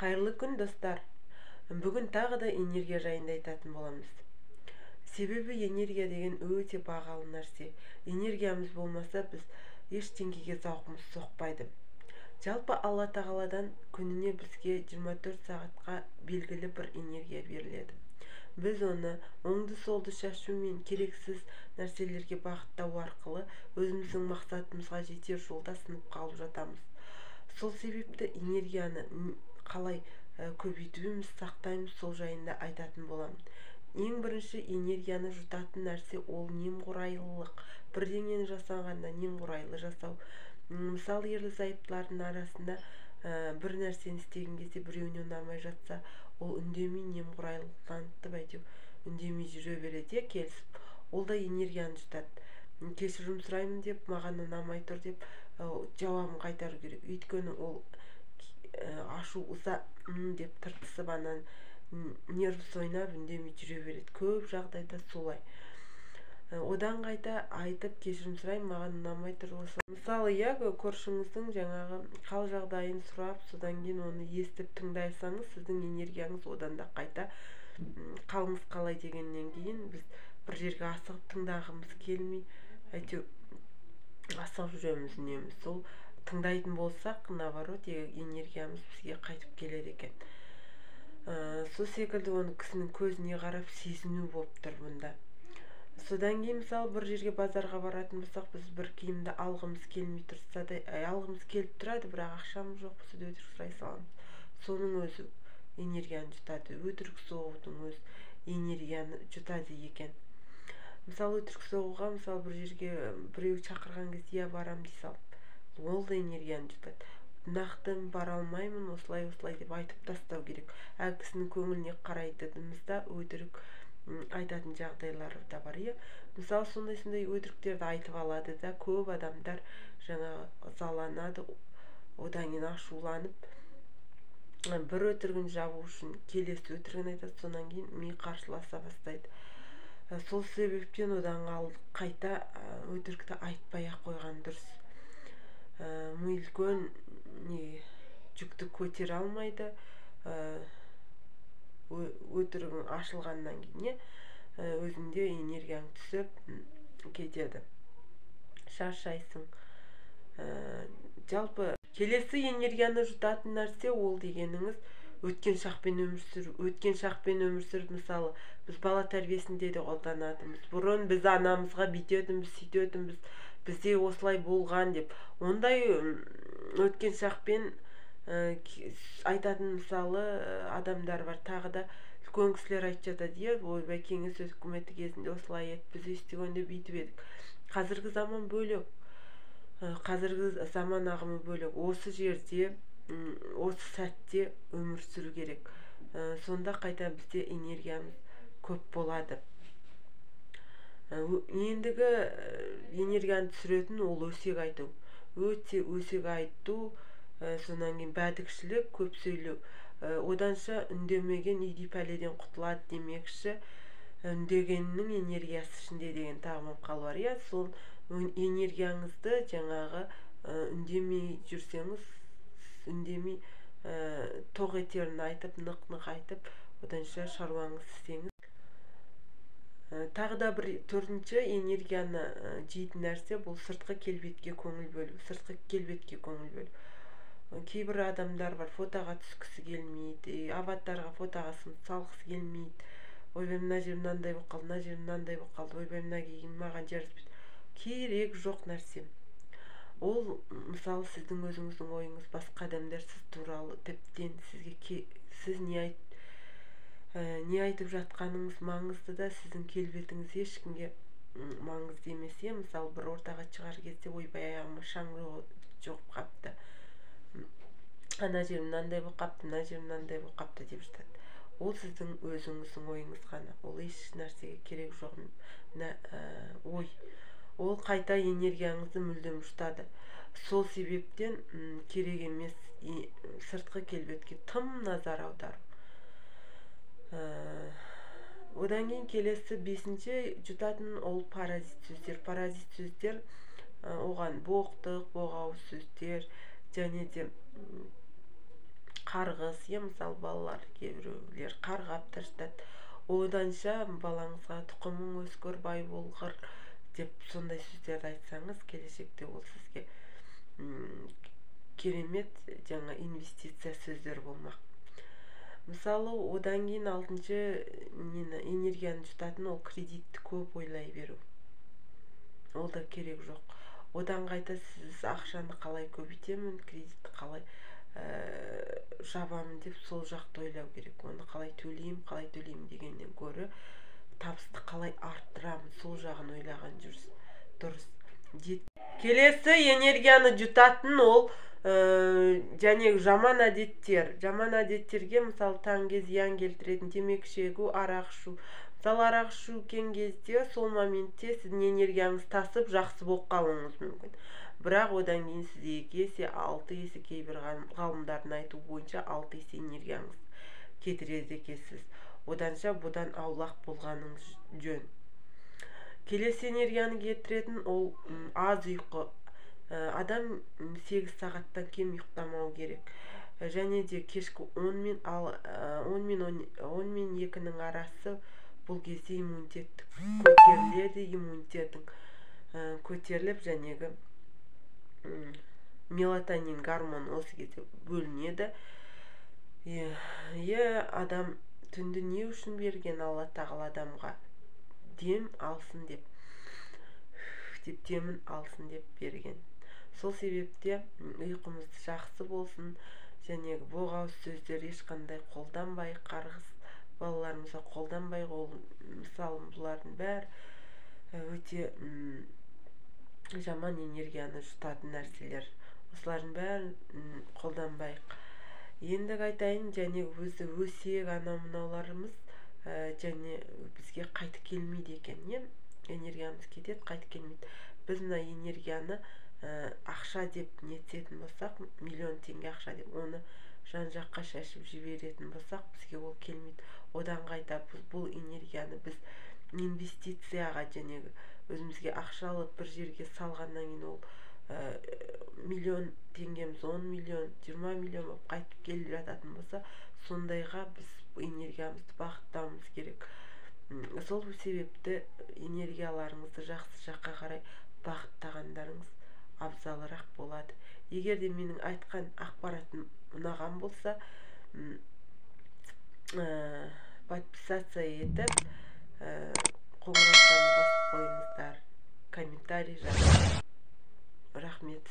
Қайырлы күн, достар. Бүгін тағы да энергия жайында айтатын боламыз. Себебі энергия деген өте бағалы нәрсе. Энергиямыз болмаса біз ештеңеге зауқымыз соқпайды. Жалпы Алла тағаладан күніне бізге 24 сағатқа белгілі бір энергия беріледі. Біз оны оңды солды шашу мен керексіз нәрселерге бағыттау арқылы өзіміздің мақсатымызға жетер жолда сынып қалып жатамыз. Сол себепті энергияны қалай көбейтуіміз, сақтаймыз, сол жайында айтатын боламын. Ең бірінші, энергияны жұтатын нәрсе ол немқұрайлылық. Бірдеңені жасағанда немқұрайлы жасау. Мысалы, ерлі-зайыптылардың арасында бір нәрсені істеген кезде біреуіне ұнамай жатса, ол үндемей немқұрайлылық танытып, әйтеу үндемей жүре береді, келісіп. Ол да энергияны жұтады. Кешірім сұраймын деп, маған ұнамай тұр деп жауабын қайтару керек. Өйткені ол ашу ұза деп тыртысып анан нервісі ойнап үндемей жүре береді. Көп жағдайда солай. Одан қайта айтып кешірім сұраймын, маған ұнамай тұр осы. Мысалы, көршіңіздің жаңағы қал жағдайын сұрап, содан кейін оны естіп тыңдайсаңыз, сіздің энергияңыз одан да қайта қалыңыз қалай дегеннен кейін біз бір жерге асығып тыңдағымыз келмей, әйтеу асығып жүреміз, үнеміз. Сол тыңдайтын болсақ, наоборот, энергиямыз бізге қайтып келеді екен. Сол секілді оны кісінің көзіне қарап сезіну болып тұр бұнда. Содан кейін, мысалы, бір жерге базарға баратын болсақ, біз бір киімді алғымыз келмей тұрса да, алғымыз келіп тұрады, бірақ ақшамыз жоқ, біз өтірік сұрай саламыз. Соның өзі энергияны жұтады. Өтірік соғудың өз энергияны жұтады екен. Мысалы, өтірік соғуға, мысалы, бір жерге біреу шақырған кезде барам дей салып, ол да энергияны жұтады. Нақты бара алмаймын, осылай деп айтып тастау керек. Әр кісінің көңіліне қарайтынымызда өтірік айтатын жағдайлар да бар. Мысалы, сондай өтіріктерді айтып алады да, көп адамдар жаңа ызаланады, одан кейін ашуланып, бір өтірігін жабу үшін келесі өтірігін айтады, сонан кейін ми қарсыласа бастайды. Сол себептен одан қайта өтірікті айтпай-ақ қойған дұрыс. Ми үлкен жүкті көтере алмайды. Өтірігің ашылғаннан кейін өзіңде энергияң түсіп кетеді, шаршайсың. Жалпы келесі энергияны жұтатын нәрсе ол дегеніңіз өткен шақпен өмір сүру. Өткен шақпен өмір сүріп, мысалы, біз бала тәрбиесінде де қолданатынбыз. Бұрын біз анамызға бүйтетінбіз, сөйтетінбіз, бізде осылай болған деп. Ондай өткен шақпен айтатын, мысалы, адамдар бар. Тағы да үлкен кісілер айтып жатады, ойбай, кеңес өкіметі кезінде осылай еді, біз естігенде бүйтіп едік. Қазіргі заман бөлек. Қазіргі заман ағымы бөлек. Осы жерде, осы сәтте өмір сүру керек. Сонда қайта бізде энергиямыз көп болады. Ендігі энергияны түсіретін ол өсек айту. Өте өсек айту, сонан кейін бәдікшілік, көп сөйлеу. Оданша үндемеген үйдей пәледен құтылады демекші, үндегеннің энергиясы ішінде деген тағы мақал бар. Сол энергияңызды жаңағы үндемей жүрсеңіз, үндемей тоқ етерін айтып, нық айтып, оданша шаруаңыз істеңіз. Тағы да бір төртінші энергияны жейтін нәрсе бұл сыртқы келбетке көңіл бөлу. Сыртқы келбетке көңіл бөлу. Кейбір адамдар бар, фотоға түскісі келмейді, аватарға фотоға салғысы келмейді. Ойбай, мына жер мынандай болып қалды, мына жер мынандай болып қалды, ойбай, мына киім маған жараспайды. Керек жоқ нәрсе. Ол, мысалы, сіздің өзіңіздің ойыңыз, басқа адамдар сіз туралы тіптен сізге сіз не айтып жатқаныңыз маңызды да, сіздің келбетіңіз ешкімге маңызды емес. Мысалы, бір ортаға шығар кезде, ойбай, аяғыма шаң жоқ қапты, ана жер мынандай болып қапты, мына жер мынандай болып қапты деп жатады. Ол сіздің өзіңіздің ойыңыз ғана. Ол еш нәрсеге керек жоқ ой. Ол қайта энергияңызды мүлдем жұтады. Сол себептен керек емес сыртқы келбетке тым назар аудару. Одан кейін келесі бесінші жұтатын ол паразит сөздер. Паразит сөздер оған боқтық, боғауыз сөздер, және де қарғыс, мысалы балалар кейбіреулер қарғап та жатады. Оданша балаңызға тұқымың өскір, бай болғыр деп сондай сөздерді айтсаңыз, келешекте ол сізге керемет жаңа инвестиция сөздер болмақ. Мысалы, одан кейін 6-шы энергияны жұтатын ол кредитті көп ойлай беру. Ол да керек жоқ. Одан қайта сіз ақшаны қалай көбейтемін, кредитті қалай жабамын деп сол жақты ойлау керек. Оны қалай төлеймін дегеннен гөрі табысты қалай арттырамын, сол жағын ойлаған дұрыс. Келесі энергияны жұтатын ол және жаман әдеттер. Жаман әдеттерге мысалы таңге зиян келтіретін темекі шегу, арақ ішу. Мысалы, арақ ішу кезде сол моментте сіздің энергияңыз тасып жақсы болып қалуыңыз мүмкін. Бірақ одан кейін сіз 2 есе, 6 есе, кейбір ғалымдардың айтуы бойынша 6 есе энергияңыз кетіреді екенсіз. Оданша бұдан аулақ болғаныңыз жөн. Келесі энергияны кетіретін ол аз ұйқы. Адам 8 сағаттан кем ұйықтамау керек. Және де кешкі 10 мен 2-нің арасы бұл кезде иммунитет көтеріледі, иммунитетің көтеріліп, жәнегі мелатонин гормоны осы кезде бөлінеді. Адам түнді не үшін берген Алла тағала адамға? Демін алсын деп берген. Сол себепте ұйқымыз жақсы болсын, және боғауыз сөздер ешқандай қолданбай, қарғыс балаларымызға қолданбай, мысалы, бұлардың бәрі өте жаман энергияны жұтатын нәрселер. Осылардың бәрін қолданбайық. Енді айтайын, және өзі өсек мынауларымыз және бізге қайты келмейді екен. Энергиямыз кетеді, қайты келмейді. Біз мына энергияны ақша деп нететін болсақ, миллион теңге ақша деп, оны жан-жаққа шашып жіберетін болсақ, бізге ол келмейді. Одан қайта бұл энергияны біз инвестицияға, және өзімізге ақша алып бір жерге салғаннан кейін ол миллион теңгеміз 10 миллион, 20 миллион болып қайтып келіп жататын болса, сондайға біз энергиямызды бағыттауымыз керек. Сол себепті энергияларыңызды жақсы жаққа қарай бағыттағандарыңыз абзалырақ болады. Егер де менің айтқан ақпаратым ұнаған болса, подписаться етіп, қоңыраушаны басып қойыңыздар, комментарий жазыңыздар. Рахмет.